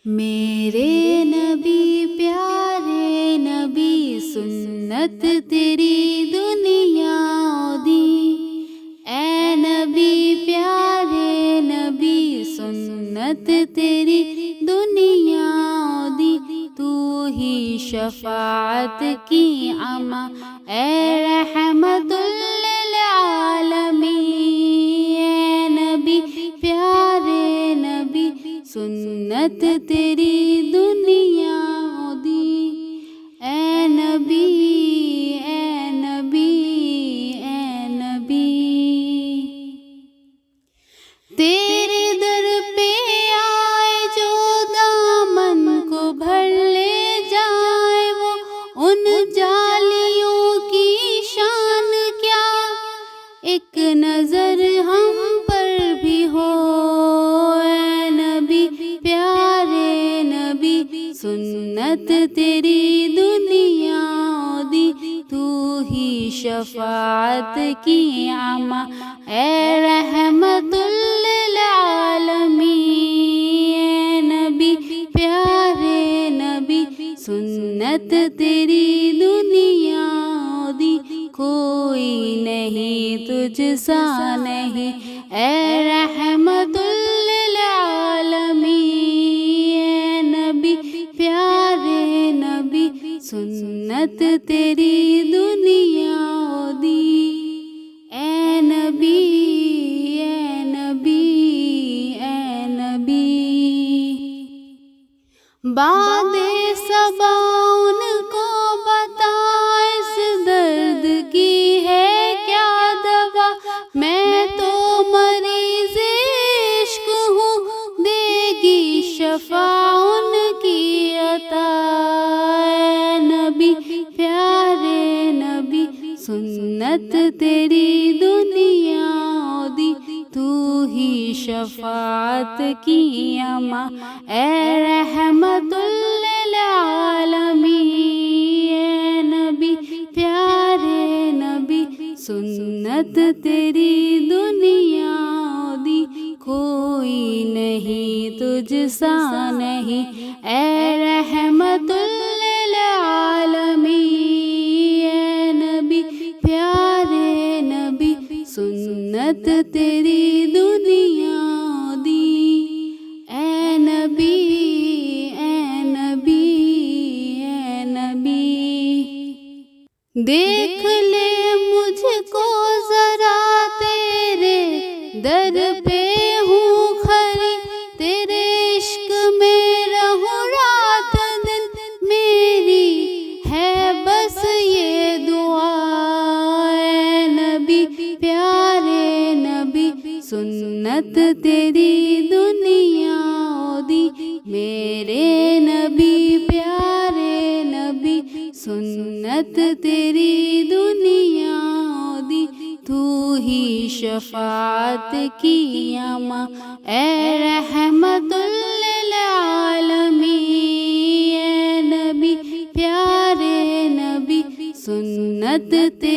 میرے نبی پیارے نبی سنت تیری دنیا دی، اے نبی پیارے نبی سنت تیری دنیا دی، تو ہی شفاعت کی عماں اے رحمت للعالمین، اے نبی پیارے نبی سنت تیری دنیا دی، اے نبی اے نبی اے نبی، تیرے در پہ آئے جو دامن کو بھر لے جائے، وہ ان جالیوں کی شان کیا، ایک نظر ہم پر بھی ہو، اے نبی پیارے نبی سنت تیری دنیا دی، تو ہی شفاعت کی عماں اے رحمت للعالمین، اے نبی پیارے نبی سنت تیری دنیا دی، کوئی نہیں تجھ سا نہیں اے رحمت للعالمین، اے نبی پیارے نبی سنت تیری دنیا دی، اے نبی اے نبی اے نبی، باد صبا ان کو بتا اس درد کی ہے کیا دوا، میں تو مریض عشق ہوں، دے گی شفا ان کی عطا، اے نبی پیارے نبی سنت تیری دنیا دی، تو ہی شفاعت کی عماں اے رحمت للعالمین، اے نبی پیارے نبی سنت تیری دنیا دی، کوئی نہیں تجھ سا نہیں اے رحمت للعالمین، اے نبی پیارے نبی سنت تیری دنیا دی، اے نبی اے نبی اے نبی، دیکھ لے مجھ کو ذرا تیرے در پہ ہوں کھری، تیرے عشق میں رہوں رات دن، میری ہے بس یہ دعا، اے نبی پیارے نبی سنت تیری دنیا دی، میرے نبی پیارے نبی سنت تیری دنیا دی، تو ہی شفاعت کی عماں اے رحمت للعالمین، اے نبی پیارے نبی سنت تیری